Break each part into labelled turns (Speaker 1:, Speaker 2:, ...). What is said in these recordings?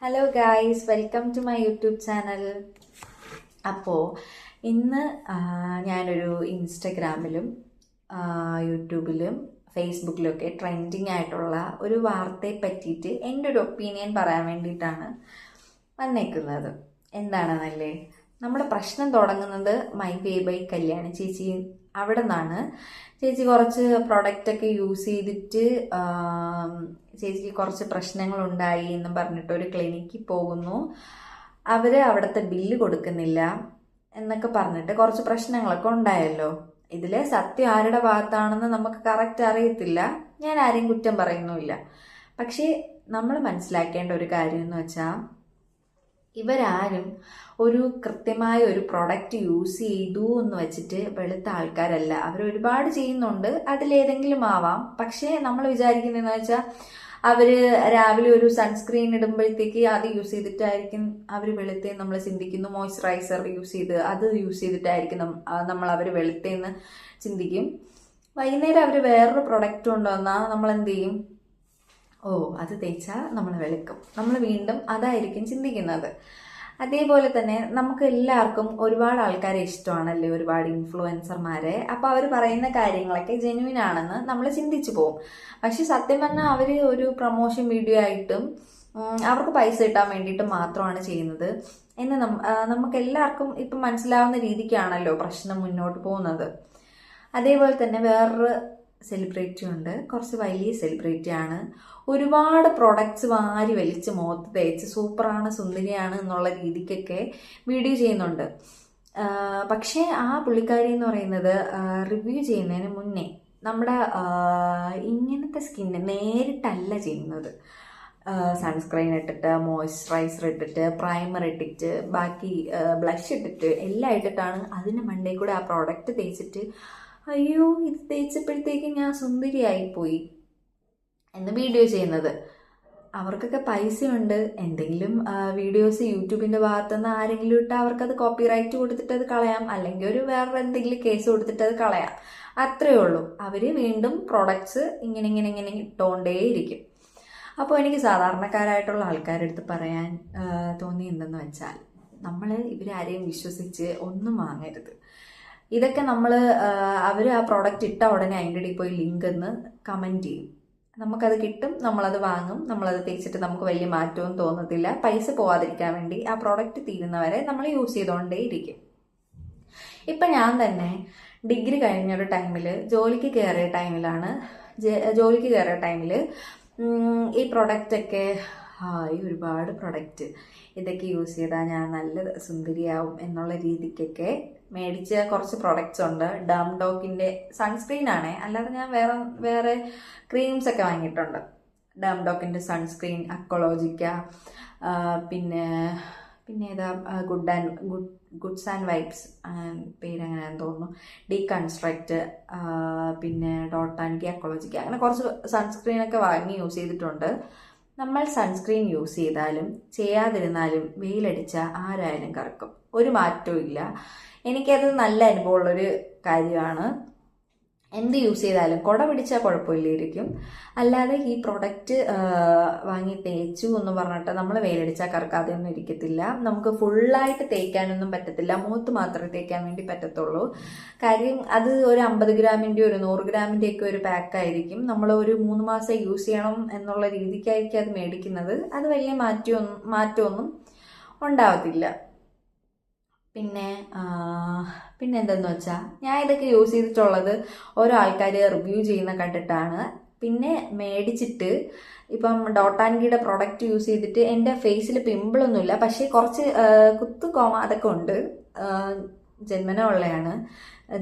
Speaker 1: Hello guys, welcome to my YouTube channel. അപ്പോൾ ഇന്ന് ഞാനൊരു ഇൻസ്റ്റഗ്രാമിലും യൂട്യൂബിലും ഫേസ്ബുക്കിലൊക്കെ ട്രെൻഡിങ് ആയിട്ടുള്ള ഒരു വാർത്തയെ പറ്റിയിട്ട് എൻ്റെ ഒരു ഒപ്പീനിയൻ പറയാൻ വേണ്ടിയിട്ടാണ് വന്നേക്കുന്നത്. എന്താണെന്നല്ലേ, നമ്മുടെ പ്രശ്നം തുടങ്ങുന്നത് മൈ വേ ബൈ കല്യാണി ചേച്ചി. അവിടെ നിന്നാണ്. ചേച്ചി കുറച്ച് പ്രൊഡക്റ്റൊക്കെ യൂസ് ചെയ്തിട്ട് ചേച്ചിക്ക് കുറച്ച് പ്രശ്നങ്ങളുണ്ടായി എന്നും പറഞ്ഞിട്ട് ഒരു ക്ലിനിക്കിൽ പോകുന്നു. അവർ അവിടുത്തെ ബില്ല് കൊടുക്കുന്നില്ല എന്നൊക്കെ പറഞ്ഞിട്ട് കുറച്ച് പ്രശ്നങ്ങളൊക്കെ ഉണ്ടായല്ലോ. ഇതിലെ സത്യം ആരുടെ ഭാഗത്താണെന്ന് നമുക്ക് കറക്റ്റ് അറിയത്തില്ല. ഞാൻ ആരെയും കുറ്റം പറയുന്നുമില്ല. പക്ഷേ നമ്മൾ മനസ്സിലാക്കേണ്ട ഒരു കാര്യം എന്ന് വെച്ചാൽ, ഇവരാരും ഒരു കൃത്യമായ ഒരു പ്രൊഡക്റ്റ് യൂസ് ചെയ്തു എന്ന് വെച്ചിട്ട് വെളുത്ത ആൾക്കാരല്ല. അവർ ഒരുപാട് ചെയ്യുന്നുണ്ട്, അതിലേതെങ്കിലും ആവാം. പക്ഷേ നമ്മൾ വിചാരിക്കുന്നതെന്ന് വെച്ചാൽ, അവർ രാവിലെ ഒരു സൺസ്ക്രീൻ ഇടുമ്പോഴത്തേക്ക് അത് യൂസ് ചെയ്തിട്ടായിരിക്കും അവർ വെളുത്തേന്ന് നമ്മൾ ചിന്തിക്കുന്നു. മോയ്സ്ചറൈസർ അത് യൂസ് ചെയ്തിട്ടായിരിക്കും നമ്മൾ അവർ വെളുത്തേന്ന് ചിന്തിക്കും. വൈകുന്നേരം അവർ വേറൊരു പ്രൊഡക്റ്റ് കൊണ്ടുവന്നാൽ നമ്മൾ എന്ത് ചെയ്യും? ഓ, അത് തേച്ചാൽ നമ്മൾ വെളുക്കും. നമ്മൾ വീണ്ടും അതായിരിക്കും ചിന്തിക്കുന്നത്. അതേപോലെ തന്നെ നമുക്ക് എല്ലാവർക്കും ഒരുപാട് ആൾക്കാരെ ഇഷ്ടമാണല്ലേ, ഒരുപാട് ഇൻഫ്ലുവൻസർമാരെ. അപ്പോൾ അവർ പറയുന്ന കാര്യങ്ങളൊക്കെ ജെന്യുവിൻ ആണെന്ന് നമ്മൾ ചിന്തിച്ചു പോകും. പക്ഷെ സത്യം പറഞ്ഞാൽ അവർ ഒരു പ്രൊമോഷൻ വീഡിയോ ആയിട്ടും അവർക്ക് പൈസ കിട്ടാൻ വേണ്ടിയിട്ട് മാത്രമാണ് ചെയ്യുന്നത് എന്ന് നമുക്ക് എല്ലാവർക്കും ഇപ്പം മനസ്സിലാവുന്ന രീതിക്കാണല്ലോ പ്രശ്നം മുന്നോട്ട് പോകുന്നത്. അതേപോലെ തന്നെ വേറൊരു സെലിബ്രിറ്റി ഉണ്ട്, കുറച്ച് വലിയ സെലിബ്രിറ്റി ആണ്. ഒരുപാട് പ്രൊഡക്ട്സ് വാരി വലിച്ച് മുഖത്ത് തേച്ച് സൂപ്പറാണ്, സുന്ദരിയാണ് എന്നുള്ള രീതിക്കൊക്കെ വീഡിയോ ചെയ്യുന്നുണ്ട്. പക്ഷേ ആ പുള്ളിക്കാരി എന്ന് പറയുന്നത് റിവ്യൂ ചെയ്യുന്നതിന് മുന്നേ നമ്മുടെ ഇങ്ങനത്തെ സ്കിന്ന് നേരിട്ടല്ല ചെയ്യുന്നത്. സൺസ്ക്രീൻ ഇട്ടിട്ട്, മോയ്സ്ചറൈസർ ഇട്ടിട്ട്, പ്രൈമർ ഇട്ടിട്ട്, ബാക്കി ബ്ലഷ് ഇട്ടിട്ട് എല്ലാം ഇട്ടിട്ടാണ് അതിന് മണ്ടേ കൂടെ ആ പ്രോഡക്റ്റ് തേച്ചിട്ട് അയ്യോ ഇത് തേച്ചപ്പോഴത്തേക്ക് ഞാൻ സുന്ദരിയായിപ്പോയി എന്ന് വീഡിയോ ചെയ്യുന്നത്. അവർക്കൊക്കെ പൈസയുണ്ട്. എന്തെങ്കിലും വീഡിയോസ് യൂട്യൂബിൻ്റെ ഭാഗത്തുനിന്ന് ആരെങ്കിലും ഇട്ടാൽ അവർക്കത് കോപ്പിറൈറ്റ് കൊടുത്തിട്ട് അത് കളയാം, അല്ലെങ്കിൽ ഒരു വേറെ എന്തെങ്കിലും കേസ് കൊടുത്തിട്ട് അത് കളയാം. അത്രയേ ഉള്ളൂ. അവർ വീണ്ടും പ്രോഡക്ട്സ് ഇങ്ങനെ ഇട്ടുകൊണ്ടേയിരിക്കും. അപ്പോൾ എനിക്ക് സാധാരണക്കാരായിട്ടുള്ള ആൾക്കാരുടെ അടുത്ത് പറയാൻ തോന്നി എന്തെന്ന് വെച്ചാൽ, നമ്മൾ ഇവരാരെയും വിശ്വസിച്ച് ഒന്നും വാങ്ങരുത്. ഇതൊക്കെ അവർ ആ പ്രോഡക്റ്റ് ഇട്ട ഉടനെ അതിൻ്റെ ഇടയിൽ പോയി ലിങ്ക് എന്ന് കമൻറ്റ് ചെയ്യും. നമുക്കത് കിട്ടും, നമ്മളത് വാങ്ങും, നമ്മളത് തേച്ചിട്ട് നമുക്ക് വലിയ മാറ്റവും തോന്നത്തില്ല. പൈസ പോവാതിരിക്കാൻ വേണ്ടി ആ പ്രോഡക്റ്റ് തീരുന്നവരെ നമ്മൾ യൂസ് ചെയ്തുകൊണ്ടേ ഇരിക്കും. ഇപ്പം ഞാൻ തന്നെ ഡിഗ്രി കഴിഞ്ഞൊരു ടൈമിൽ ജോലിക്ക് കയറിയ ടൈമിൽ ഈ പ്രൊഡക്റ്റൊക്കെ ഈ ഒരുപാട് പ്രൊഡക്റ്റ് ഇതൊക്കെ യൂസ് ചെയ്താൽ ഞാൻ നല്ല സുന്ദരിയാവും എന്നുള്ള രീതിക്കൊക്കെ മേടിച്ച കുറച്ച് പ്രൊഡക്ട്സ് ഉണ്ട്. ഡാംഡോക്കിൻ്റെ സൺസ്ക്രീൻ ആണേ, അല്ലാതെ ഞാൻ വേറെ ക്രീംസ് ഒക്കെ വാങ്ങിയിട്ടുണ്ട്. ഡാംഡോക്കിൻ്റെ സൺസ്ക്രീൻ, അക്വളോജിക്ക, പിന്നെ ഏതാ ഗുഡ്സ് ആൻഡ് വൈബ്സ് പേരെങ്ങനെയാണെന്ന് തോന്നുന്നു, ഡീകൺസ്ട്രക്റ്റ്, പിന്നെ ഡോട്ടാൻകി, അക്വളോജിക്ക, അങ്ങനെ കുറച്ച് സൺസ്ക്രീനൊക്കെ വാങ്ങി യൂസ് ചെയ്തിട്ടുണ്ട്. നമ്മൾ സൺസ്ക്രീൻ യൂസ് ചെയ്താലും ചെയ്യാതിരുന്നാലും വെയിലടിച്ചാൽ ആരായാലും കറക്കും, ഒരു മാറ്റവും ഇല്ല. എനിക്കത് നല്ല അനുഭവമുള്ളൊരു കാര്യമാണ്. എന്ത് യൂസ് ചെയ്താലും കുട പിടിച്ചാൽ കുഴപ്പമില്ലായിരിക്കും. അല്ലാതെ ഈ പ്രൊഡക്റ്റ് വാങ്ങി തേച്ചു എന്ന് പറഞ്ഞിട്ട് നമ്മൾ വെയിലടിച്ചാൽ കറക്കാതെയൊന്നും ഇരിക്കത്തില്ല. നമുക്ക് ഫുള്ളായിട്ട് തേക്കാനൊന്നും പറ്റത്തില്ല, മുഖത്ത് മാത്രമേ തേക്കാൻ വേണ്ടി പറ്റത്തുള്ളൂ. കാര്യം അത് ഒരു 50 ഗ്രാമിൻ്റെ ഒരു 100 ഗ്രാമിൻ്റെ ഒക്കെ ഒരു പാക്കായിരിക്കും. നമ്മൾ ഒരു 3 മാസം യൂസ് ചെയ്യണം എന്നുള്ള രീതിക്കായിരിക്കും അത് മേടിക്കുന്നത്. അത് വലിയ മാറ്റമൊന്നും ഉണ്ടാവത്തില്ല. പിന്നെ എന്തെന്ന് വെച്ചാൽ, ഞാൻ ഇതൊക്കെ യൂസ് ചെയ്തിട്ടുള്ളത് ഓരോ ആൾക്കാർ റിവ്യൂ ചെയ്യുന്ന കണ്ടിട്ടാണ്. പിന്നെ മേടിച്ചിട്ട് ഇപ്പം ഡോട്ടാൻകിയുടെ പ്രൊഡക്റ്റ് യൂസ് ചെയ്തിട്ട് എൻ്റെ ഫേസിൽ പിമ്പിളൊന്നുമില്ല, പക്ഷേ കുറച്ച് കുത്തുകോമ അതൊക്കെ ഉണ്ട്. ജന്മന ഉള്ളതാണ്.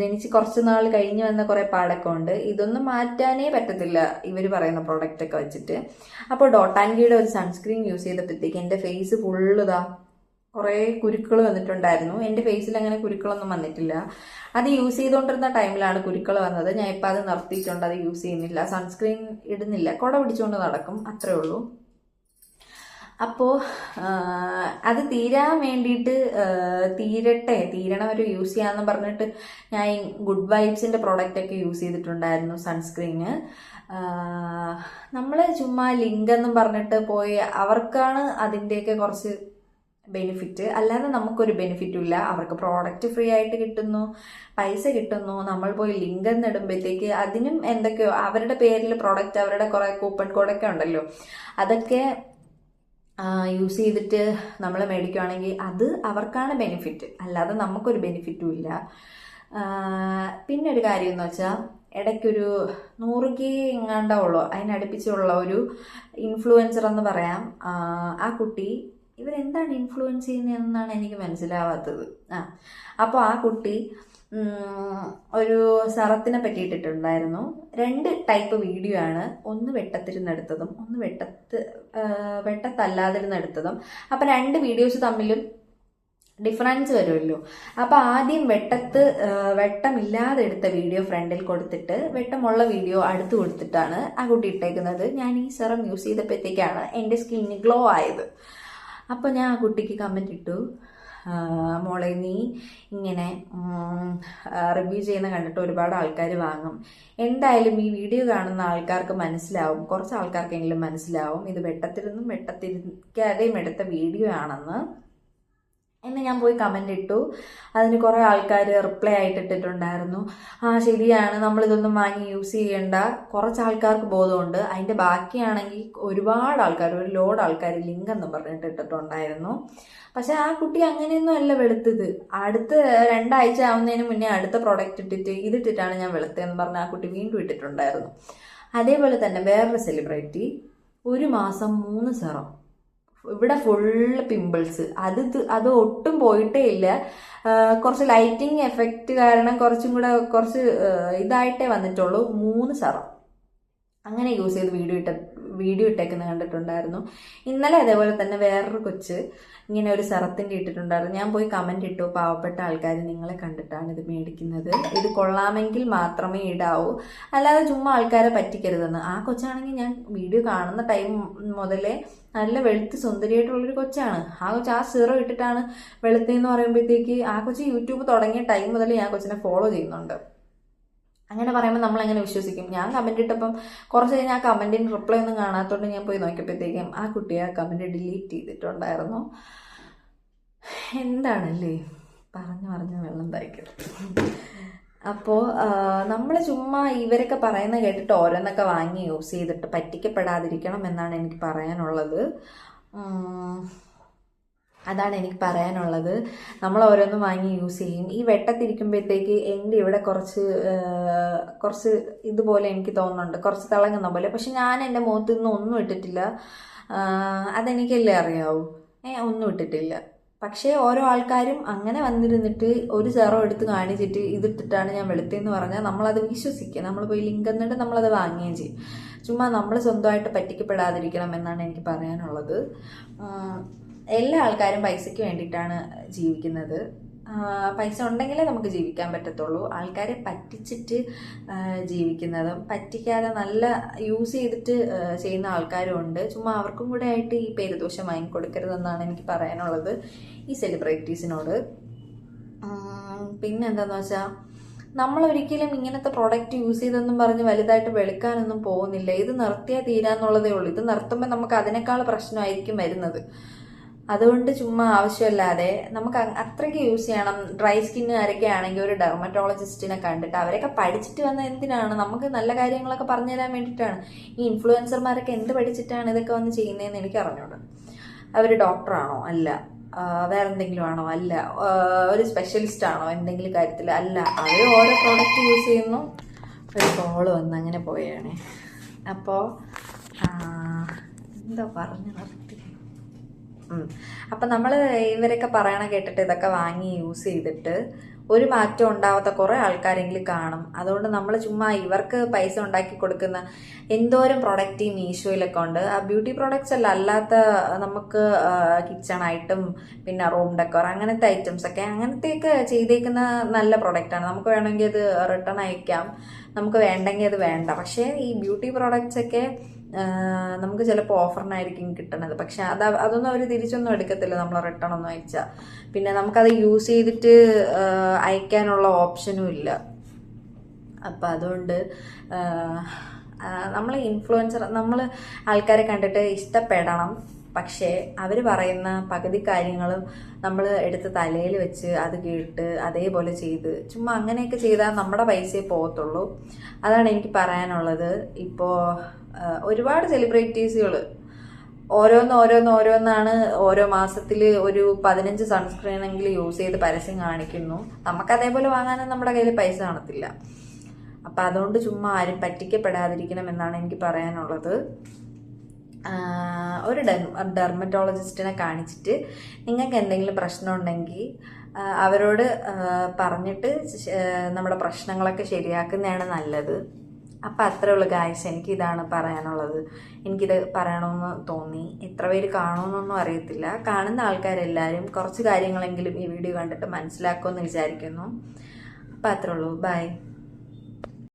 Speaker 1: ജനിച്ച് കുറച്ച് നാൾ കഴിഞ്ഞ് വന്ന കുറേ പാടൊക്കെ ഉണ്ട്. ഇതൊന്നും മാറ്റാനേ പറ്റത്തില്ല ഇവർ പറയുന്ന പ്രൊഡക്റ്റൊക്കെ വെച്ചിട്ട്. അപ്പോൾ ഡോട്ടാൻകിയുടെ ഒരു സൺസ്ക്രീൻ യൂസ് ചെയ്തപ്പോഴത്തേക്ക് എൻ്റെ ഫേസ് ഫുള്ളിതാ കുറേ കുരുക്കൾ വന്നിട്ടുണ്ടായിരുന്നു. എൻ്റെ ഫേസിൽ അങ്ങനെ കുരുക്കളൊന്നും വന്നിട്ടില്ല. അത് യൂസ് ചെയ്തുകൊണ്ടിരുന്ന ടൈമിലാണ് കുരുക്കൾ വന്നത്. ഞാൻ ഇപ്പം അത് നിർത്തിയിട്ടുണ്ട്, അത് യൂസ് ചെയ്യുന്നില്ല, സൺസ്ക്രീൻ ഇടുന്നില്ല, കുട പിടിച്ചുകൊണ്ട് നടക്കും, അത്രേ ഉള്ളൂ. അപ്പോൾ അത് തീരാൻ വേണ്ടിയിട്ട് തീരണവരെ യൂസ് ചെയ്യാമെന്ന് പറഞ്ഞിട്ട് ഞാൻ ഈ ഗുഡ് വൈബ്സിൻ്റെ പ്രോഡക്റ്റൊക്കെ യൂസ് ചെയ്തിട്ടുണ്ടായിരുന്നു, സൺസ്ക്രീന്. നമ്മൾ ചുമ്മാ ലിങ്ക് എന്നും പറഞ്ഞിട്ട് പോയി അവർക്കാണ് അതിൻ്റെയൊക്കെ കുറച്ച് ബെനിഫിറ്റ്, അല്ലാതെ നമുക്കൊരു ബെനിഫിറ്റും ഇല്ല. അവർക്ക് പ്രോഡക്റ്റ് ഫ്രീ ആയിട്ട് കിട്ടുന്നു, പൈസ കിട്ടുന്നു. നമ്മൾ പോയി ലിങ്ക് എന്നിടുമ്പോഴത്തേക്ക് അതിനും എന്തൊക്കെയോ അവരുടെ പേരിൽ പ്രോഡക്റ്റ്, അവരുടെ കുറേ കൂപ്പൺ കോഡൊക്കെ ഉണ്ടല്ലോ, അതൊക്കെ യൂസ് ചെയ്തിട്ട് നമ്മൾ മേടിക്കുകയാണെങ്കിൽ അത് അവർക്കാണ് ബെനിഫിറ്റ്, അല്ലാതെ നമുക്കൊരു ബെനിഫിറ്റും ഇല്ല. പിന്നെ ഒരു കാര്യം എന്ന് വെച്ചാൽ ഇടയ്ക്കൊരു 100K എങ്ങാണ്ടാവുള്ളൂ അതിനടുപ്പിച്ചുള്ള ഒരു ഇൻഫ്ലുവൻസർ എന്ന് പറയാം. ആ കുട്ടി, ഇവരെന്താണ് ഇൻഫ്ലുവൻസ് ചെയ്യുന്നതെന്നാണ് എനിക്ക് മനസ്സിലാവാത്തത്. അപ്പോൾ ആ കുട്ടി ഒരു സറത്തിനെ പറ്റിയിട്ടിട്ടുണ്ടായിരുന്നു. 2 ടൈപ്പ് വീഡിയോ ആണ്, ഒന്ന് വെട്ടത്തിരുന്നെടുത്തതും ഒന്ന് വെട്ടത്തല്ലാതിരുന്നെടുത്തതും. അപ്പം 2 വീഡിയോസ് തമ്മിലും ഡിഫറൻസ് വരുമല്ലോ. അപ്പം ആദ്യം വെട്ടമില്ലാതെ എടുത്ത വീഡിയോ ഫ്രണ്ടിൽ കൊടുത്തിട്ട് വെട്ടമുള്ള വീഡിയോ അടുത്ത് കൊടുത്തിട്ടാണ് ആ കുട്ടി ഇട്ടേക്കുന്നത്. ഞാൻ ഈ സെറം യൂസ് ചെയ്തപ്പോഴത്തേക്കാണ് എൻ്റെ സ്കിന്നിന് ഗ്ലോ ആയത്. അപ്പോൾ ഞാൻ ആ കുട്ടിക്ക് കമൻറ്റ് ഇട്ടു, മോളെ നീ ഇങ്ങനെ റിവ്യൂ ചെയ്യുന്ന കണ്ടിട്ട് ഒരുപാട് ആൾക്കാർ വാങ്ങും, എന്തായാലും ഈ വീഡിയോ കാണുന്ന ആൾക്കാർക്ക് മനസ്സിലാവും, കുറച്ച് ആൾക്കാർക്കെങ്കിലും മനസ്സിലാവും ഇത് വെട്ടത്തിരിക്കാതെയും എടുത്ത വീഡിയോ ആണെന്ന് എന്ന് ഞാൻ പോയി കമൻ്റ് ഇട്ടു. അതിന് കുറേ ആൾക്കാർ റിപ്ലൈ ആയിട്ട് ഇട്ടിട്ടുണ്ടായിരുന്നു, ശരിയാണ്, നമ്മളിതൊന്നും വാങ്ങി യൂസ് ചെയ്യേണ്ട. കുറച്ച് ആൾക്കാർക്ക് ബോധമുണ്ട്. അതിൻ്റെ ബാക്കിയാണെങ്കിൽ ഒരുപാട് ആൾക്കാർ, ഒരു ലോഡ് ആൾക്കാർ ലിങ്ക് എന്ന് പറഞ്ഞിട്ട് ഇട്ടിട്ടുണ്ടായിരുന്നു. പക്ഷെ ആ കുട്ടി അങ്ങനെയൊന്നും അല്ല വെളുത്തത്. അടുത്ത 2 ആഴ്ച ആവുന്നതിന് മുന്നേ അടുത്ത പ്രോഡക്റ്റ് ഇതിട്ടിട്ടാണ് ഞാൻ വെളുത്തതെന്ന് പറഞ്ഞ് ആ കുട്ടി വീണ്ടും ഇട്ടിട്ടുണ്ടായിരുന്നു. അതേപോലെ തന്നെ വേറൊരു സെലിബ്രിറ്റി 1 മാസം 3 സെറം, ഇവിടെ ഫുള്ള് പിമ്പിൾസ്, അത് ഒട്ടും പോയിട്ടേ ഇല്ല. കുറച്ച് ലൈറ്റിംഗ് എഫക്റ്റ് കാരണം കുറച്ച് ഇതായിട്ടേ വന്നിട്ടുള്ളൂ. 3 സെറം അങ്ങനെ യൂസ് ചെയ്ത് വീഡിയോ ഇട്ടേക്കുന്നത് കണ്ടിട്ടുണ്ടായിരുന്നു. ഇന്നലെ അതേപോലെ തന്നെ വേറൊരു കൊച്ച് ഇങ്ങനെ ഒരു സെറത്തിൻ്റെ ഇട്ടിട്ടുണ്ടായിരുന്നു. ഞാൻ പോയി കമൻ്റ് ഇട്ടു, പാവപ്പെട്ട ആൾക്കാർ നിങ്ങളെ കണ്ടിട്ടാണ് ഇത് മേടിക്കുന്നത്, ഇത് കൊള്ളാമെങ്കിൽ മാത്രമേ ഇടാവൂ, അല്ലാതെ ചുമ്മാ ആൾക്കാരെ പറ്റിക്കരുതെന്ന്. ആ കൊച്ചാണെങ്കിൽ ഞാൻ വീഡിയോ കാണുന്ന ടൈം മുതലേ നല്ല വെളുത്ത് സുന്ദരിയായിട്ടുള്ളൊരു കൊച്ചാണ്. ആ കൊച്ച് ആ സീറോ ഇട്ടിട്ടാണ് വെളുത്തെന്ന് പറയുമ്പോഴത്തേക്ക് ആ കൊച്ച് യൂട്യൂബ് തുടങ്ങിയ ടൈം മുതൽ ഞാൻ കൊച്ചിനെ ഫോളോ ചെയ്യുന്നുണ്ട്. അങ്ങനെ പറയുമ്പോൾ നമ്മൾ എങ്ങനെ വിശ്വസിക്കും? ഞാൻ കമൻ്റ് ഇട്ടപ്പം കുറച്ച് കഴിഞ്ഞ് ആ കമൻറ്റിന് റിപ്ലൈ ഒന്നും കാണാത്തതുകൊണ്ട് ഞാൻ പോയി നോക്കിയപ്പോഴത്തേക്കും ആ കുട്ടി ആ കമൻറ്റ് ഡിലീറ്റ് ചെയ്തിട്ടുണ്ടായിരുന്നു. എന്താണല്ലേ പറഞ്ഞു വെള്ളം തയ്ക്കും. അപ്പോൾ നമ്മൾ ചുമ്മാ ഇവരൊക്കെ പറയുന്ന കേട്ടിട്ട് ഓരോന്നൊക്കെ വാങ്ങി യൂസ് ചെയ്തിട്ട് പറ്റിക്കപ്പെടാതിരിക്കണം എന്നാണ് എനിക്ക് പറയാനുള്ളത്. അതാണ് എനിക്ക് പറയാനുള്ളത്. നമ്മൾ ഓരോന്നും വാങ്ങി യൂസ് ചെയ്യും. ഈ വെട്ടത്തിരിക്കുമ്പോഴത്തേക്ക് എൻ്റെ ഇവിടെ കുറച്ച് ഇതുപോലെ എനിക്ക് തോന്നുന്നുണ്ട്, കുറച്ച് തിളങ്ങുന്ന പോലെ. പക്ഷെ ഞാൻ എൻ്റെ മുഖത്ത് നിന്ന് ഒന്നും ഇട്ടിട്ടില്ല, അതെനിക്കല്ലേ അറിയാവൂ. ഒന്നും ഇട്ടിട്ടില്ല. പക്ഷേ ഓരോ ആൾക്കാരും അങ്ങനെ വന്നിരുന്നിട്ട് ഒരു സെറം എടുത്ത് കാണിച്ചിട്ട് ഇതിട്ടിട്ടാണ് ഞാൻ വെളുത്തതെന്ന് പറഞ്ഞാൽ നമ്മളത് വിശ്വസിക്കുക. നമ്മൾ പോയി ലിങ്ക് എന്നിട്ട് നമ്മളത് വാങ്ങുകയും ചെയ്യും. ചുമ്മാ നമ്മൾ സ്വന്തമായിട്ട് പറ്റിക്കപ്പെടാതിരിക്കണം എന്നാണ് എനിക്ക് പറയാനുള്ളത്. എല്ലാ ആൾക്കാരും പൈസയ്ക്ക് വേണ്ടിയിട്ടാണ് ജീവിക്കുന്നത്. പൈസ ഉണ്ടെങ്കിലേ നമുക്ക് ജീവിക്കാൻ പറ്റത്തുള്ളൂ. ആൾക്കാരെ പറ്റിച്ചിട്ട് ജീവിക്കുന്നതും പറ്റിക്കാതെ നല്ല യൂസ് ചെയ്തിട്ട് ചെയ്യുന്ന ആൾക്കാരും ഉണ്ട്. ചുമ്മാ അവർക്കും കൂടെ ആയിട്ട് ഈ പേരുദോഷം വാങ്ങിക്കൊടുക്കരുതെന്നാണ് എനിക്ക് പറയാനുള്ളത് ഈ സെലിബ്രിറ്റീസിനോട്. പിന്നെന്താണെന്ന് വെച്ചാൽ നമ്മളൊരിക്കലും ഇങ്ങനത്തെ പ്രോഡക്റ്റ് യൂസ് ചെയ്തെന്നും പറഞ്ഞ് വലുതായിട്ട് വെളുക്കാനൊന്നും പോകുന്നില്ല. ഇത് നിർത്തിയാൽ തീരാന്നുള്ളതേ ഉള്ളൂ. ഇത് നിർത്തുമ്പോൾ നമുക്ക് അതിനേക്കാൾ പ്രശ്നമായിരിക്കും വരുന്നത്. അതുകൊണ്ട് ചുമ്മാ ആവശ്യമില്ലാതെ നമുക്ക് അത്രയ്ക്ക് യൂസ് ചെയ്യണം. ഡ്രൈ സ്കിന്നുകാരൊക്കെ ആണെങ്കിൽ ഒരു ഡെർമറ്റോളജിസ്റ്റിനെ കണ്ടിട്ട് അവരൊക്കെ പഠിച്ചിട്ട് വന്ന എന്തിനാണ്? നമുക്ക് നല്ല കാര്യങ്ങളൊക്കെ പറഞ്ഞു തരാൻ വേണ്ടിയിട്ടാണ്. ഈ ഇൻഫ്ലുവൻസർമാരൊക്കെ എന്ത് പഠിച്ചിട്ടാണ് ഇതൊക്കെ വന്ന് ചെയ്യുന്നതെന്ന് എനിക്ക് അറിഞ്ഞൂടാ. അവർ ഡോക്ടറാണോ? അല്ല. വേറെന്തെങ്കിലും ആണോ? അല്ല. ഒരു സ്പെഷ്യലിസ്റ്റ് ആണോ എന്തെങ്കിലും കാര്യത്തിൽ? അല്ല. അവർ ഓരോ പ്രോഡക്റ്റ് യൂസ് ചെയ്യുന്നു. ഒരു കോള് വന്ന് അങ്ങനെ പോയാണ്. അപ്പോൾ എന്താ പറഞ്ഞു നിർത്തി. അപ്പം നമ്മൾ ഇവരൊക്കെ പറയണ കേട്ടിട്ട് ഇതൊക്കെ വാങ്ങി യൂസ് ചെയ്തിട്ട് ഒരു മാറ്റം ഉണ്ടാവാത്ത കുറേ ആൾക്കാരെങ്കിലും കാണും. അതുകൊണ്ട് നമ്മൾ ചുമ്മാ ഇവർക്ക് പൈസ ഉണ്ടാക്കി കൊടുക്കുന്ന എന്തോരം പ്രൊഡക്റ്റ് ഈ മീഷോയിലൊക്കെ ഉണ്ട്. ആ ബ്യൂട്ടി പ്രോഡക്റ്റ്സ് അല്ല, അല്ലാത്ത നമുക്ക് കിച്ചൺ ഐറ്റം, പിന്നെ റൂം ഡെക്കോർ, അങ്ങനത്തെ ഐറ്റംസൊക്കെ, അങ്ങനത്തെയൊക്കെ ചെയ്തേക്കുന്ന നല്ല പ്രൊഡക്റ്റാണ്. നമുക്ക് വേണമെങ്കിൽ അത് റിട്ടേൺ അയക്കാം, നമുക്ക് വേണ്ടെങ്കിൽ അത് വേണ്ട. പക്ഷേ ഈ ബ്യൂട്ടി പ്രോഡക്റ്റ്സൊക്കെ നമുക്ക് ചിലപ്പോൾ ഓഫറിനായിരിക്കും കിട്ടണത്, പക്ഷെ അതൊന്നും അവർ തിരിച്ചൊന്നും എടുക്കത്തില്ല നമ്മൾ റിട്ടേൺ ഒന്നും അയച്ചാൽ. പിന്നെ നമുക്കത് യൂസ് ചെയ്തിട്ട് അയക്കാനുള്ള ഓപ്ഷനും ഇല്ല. അപ്പം അതുകൊണ്ട് നമ്മൾ ഇൻഫ്ലുവൻസർ, നമ്മൾ ആൾക്കാരെ കണ്ടിട്ട് ഇഷ്ടപ്പെടണം, പക്ഷേ അവർ പറയുന്ന പകുതി കാര്യങ്ങളും നമ്മൾ എടുത്ത് തലയിൽ വെച്ച് അത് കേട്ട് അതേപോലെ ചെയ്ത് ചുമ്മാ അങ്ങനെയൊക്കെ ചെയ്താൽ നമ്മുടെ പൈസയെ പോകത്തുള്ളൂ. അതാണ് എനിക്ക് പറയാനുള്ളത്. ഇപ്പോൾ ഒരുപാട് സെലിബ്രിറ്റീസുകൾ ഓരോന്നാണ് ഓരോ മാസത്തിൽ ഒരു 15 സൺസ്ക്രീനെങ്കിലും യൂസ് ചെയ്ത് പരസ്യം കാണിക്കുന്നു. നമുക്ക് അതേപോലെ വാങ്ങാനും നമ്മുടെ കയ്യിൽ പൈസ കാണത്തില്ല. അപ്പം അതുകൊണ്ട് ചുമ്മാ ആരും പറ്റിക്കപ്പെടാതിരിക്കണം എന്നാണ് എനിക്ക് പറയാനുള്ളത്. ഒരു ഡെർമറ്റോളജിസ്റ്റിനെ കാണിച്ചിട്ട് നിങ്ങൾക്ക് എന്തെങ്കിലും പ്രശ്നം ഉണ്ടെങ്കിൽ അവരോട് പറഞ്ഞിട്ട് നമ്മുടെ പ്രശ്നങ്ങളൊക്കെ ശരിയാക്കുന്നതാണ് നല്ലത്. അപ്പം അത്രേ ഉള്ളൂ ഗായ്സ്, എനിക്കിതാണ് പറയാനുള്ളത്. എനിക്കിത് പറയണമെന്ന് തോന്നി. എത്ര പേര് കാണുമെന്നൊന്നും അറിയത്തില്ല. കാണുന്ന ആൾക്കാരെല്ലാവരും കുറച്ച് കാര്യങ്ങളെങ്കിലും ഈ വീഡിയോ കണ്ടിട്ട് മനസ്സിലാക്കുമെന്ന് വിചാരിക്കുന്നു. അപ്പം അത്രേ ഉള്ളൂ. ബൈ.